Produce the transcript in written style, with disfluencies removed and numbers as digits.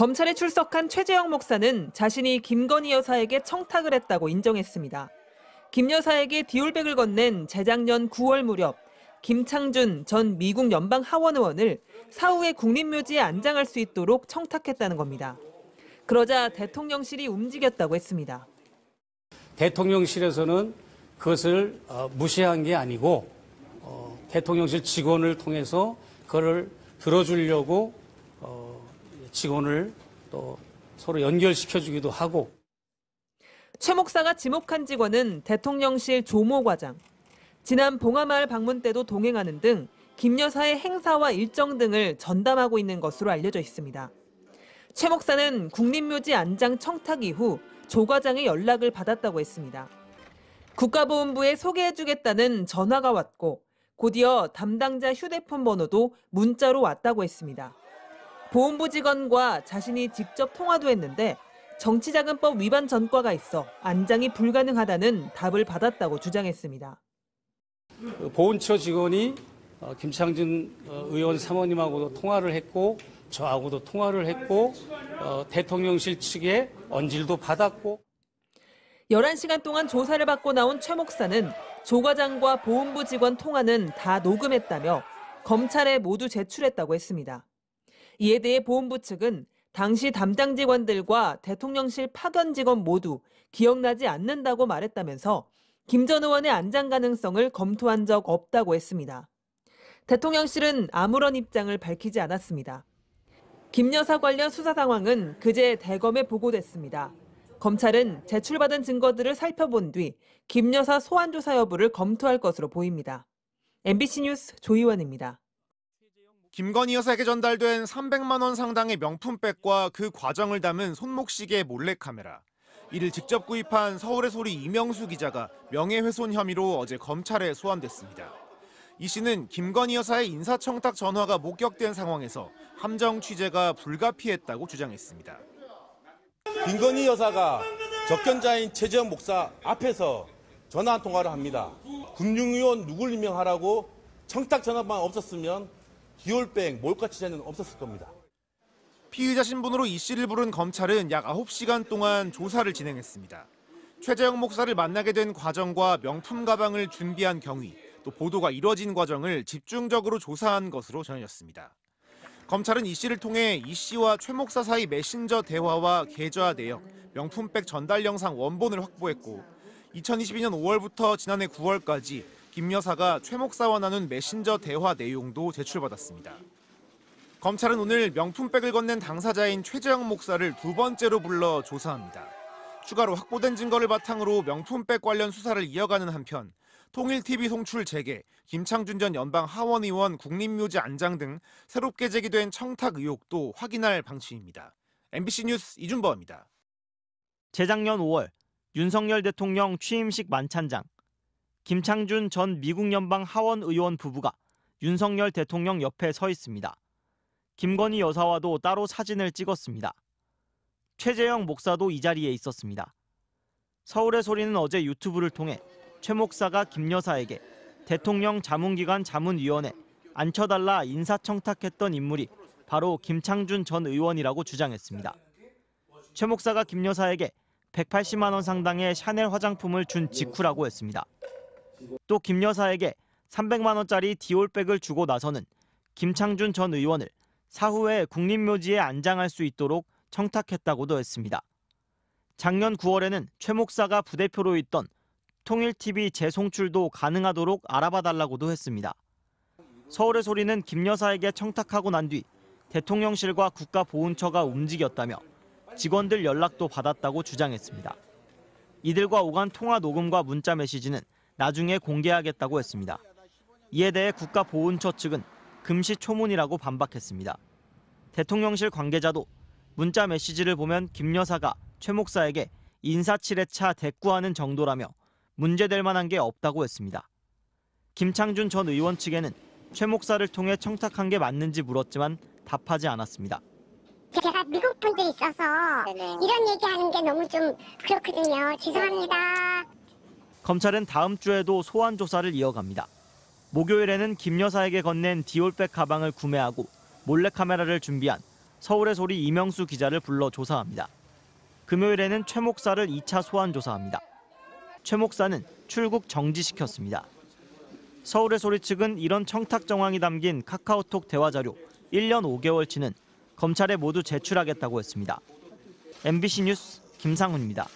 검찰에 출석한 최재형 목사는 자신이 김건희 여사에게 청탁을 했다고 인정했습니다. 김 여사에게 디올백을 건넨 재작년 9월 무렵 김창준 전 미국 연방 하원 의원을 사후에 국립묘지에 안장할 수 있도록 청탁했다는 겁니다. 그러자 대통령실이 움직였다고 했습니다. 대통령실에서는 그것을 무시한 게 아니고 대통령실 직원을 통해서 그걸 들어주려고 직원을 또 서로 연결시켜주기도 하고. 최 목사가 지목한 직원은 대통령실 조모 과장, 지난 봉하마을 방문 때도 동행하는 등 김 여사의 행사와 일정 등을 전담하고 있는 것으로 알려져 있습니다. 최 목사는 국립묘지 안장 청탁 이후 조 과장의 연락을 받았다고 했습니다. 국가보훈부에 소개해주겠다는 전화가 왔고 곧이어 담당자 휴대폰 번호도 문자로 왔다고 했습니다. 보훈부 직원과 자신이 직접 통화도 했는데 정치자금법 위반 전과가 있어 안장이 불가능하다는 답을 받았다고 주장했습니다. 보훈처 직원이 김창준 의원 사모님하고도 통화를 했고 저하고도 통화를 했고 대통령실 측에 언질도 받았고. 11시간 동안 조사를 받고 나온 최 목사는 조 과장과 보훈부 직원 통화는 다 녹음했다며 검찰에 모두 제출했다고 했습니다. 이에 대해 보훈부 측은 당시 담당 직원들과 대통령실 파견 직원 모두 기억나지 않는다고 말했다면서 김 전 의원의 안장 가능성을 검토한 적 없다고 했습니다. 대통령실은 아무런 입장을 밝히지 않았습니다. 김 여사 관련 수사 상황은 그제 대검에 보고됐습니다. 검찰은 제출받은 증거들을 살펴본 뒤 김 여사 소환 조사 여부를 검토할 것으로 보입니다. MBC 뉴스 조희원입니다. 김건희 여사에게 전달된 300만 원 상당의 명품백과 그 과정을 담은 손목시계 몰래카메라. 이를 직접 구입한 서울의 소리 이명수 기자가 명예훼손 혐의로 어제 검찰에 소환됐습니다. 이 씨는 김건희 여사의 인사청탁 전화가 목격된 상황에서 함정 취재가 불가피했다고 주장했습니다. 김건희 여사가 접견자인 최재형 목사 앞에서 전화 통화를 합니다. 금융위원 누굴 임명하라고 청탁 전화만 없었으면 디올백 몰카 취재는 없었을 겁니다. 피의자 신분으로 이 씨를 부른 검찰은 약 9시간 동안 조사를 진행했습니다. 최재형 목사를 만나게 된 과정과 명품 가방을 준비한 경위, 또 보도가 이뤄진 과정을 집중적으로 조사한 것으로 전해졌습니다. 검찰은 이 씨를 통해 이 씨와 최 목사 사이 메신저 대화와 계좌 내역, 명품백 전달 영상 원본을 확보했고 2022년 5월부터 지난해 9월까지 김 여사가 최 목사와 나눈 메신저 대화 내용도 제출받았습니다. 검찰은 오늘 명품백을 건넨 당사자인 최재형 목사를 두 번째로 불러 조사합니다. 추가로 확보된 증거를 바탕으로 명품백 관련 수사를 이어가는 한편 통일TV 송출 재개, 김창준 전 연방 하원 의원 국립묘지 안장 등 새롭게 제기된 청탁 의혹도 확인할 방침입니다. MBC 뉴스 이준범입니다. 재작년 5월 윤석열 대통령 취임식 만찬장, 김창준 전 미국 연방 하원 의원 부부가 윤석열 대통령 옆에 서 있습니다. 김건희 여사와도 따로 사진을 찍었습니다. 최재형 목사도 이 자리에 있었습니다. 서울의 소리는 어제 유튜브를 통해 최 목사가 김 여사에게 대통령 자문기관 자문위원회 앉혀달라 인사청탁했던 인물이 바로 김창준 전 의원이라고 주장했습니다. 최 목사가 김 여사에게 180만 원 상당의 샤넬 화장품을 준 직후라고 했습니다. 또 김 여사에게 300만 원짜리 디올백을 주고 나서는 김창준 전 의원을 사후에 국립묘지에 안장할 수 있도록 청탁했다고도 했습니다. 작년 9월에는 최 목사가 부대표로 있던 통일TV 재송출도 가능하도록 알아봐달라고도 했습니다. 서울의 소리는 김 여사에게 청탁하고 난 뒤 대통령실과 국가보훈처가 움직였다며 직원들 연락도 받았다고 주장했습니다. 이들과 오간 통화 녹음과 문자 메시지는 나중에 공개하겠다고 했습니다. 이에 대해 국가보훈처 측은 금시초문이라고 반박했습니다. 대통령실 관계자도 문자 메시지를 보면 김 여사가 최 목사에게 인사치레차 대꾸하는 정도라며 문제될 만한 게 없다고 했습니다. 김창준 전 의원 측에는 최 목사를 통해 청탁한 게 맞는지 물었지만 답하지 않았습니다. 제가 미국 분들이 있어서 이런 얘기하는 게 너무 좀 그렇거든요. 죄송합니다. 검찰은 다음 주에도 소환 조사를 이어갑니다. 목요일에는 김 여사에게 건넨 디올백 가방을 구매하고 몰래카메라를 준비한 서울의 소리 이명수 기자를 불러 조사합니다. 금요일에는 최 목사를 2차 소환 조사합니다. 최 목사는 출국 정지시켰습니다. 서울의 소리 측은 이런 청탁 정황이 담긴 카카오톡 대화 자료 1년 5개월치는 검찰에 모두 제출하겠다고 했습니다. MBC 뉴스 김상훈입니다.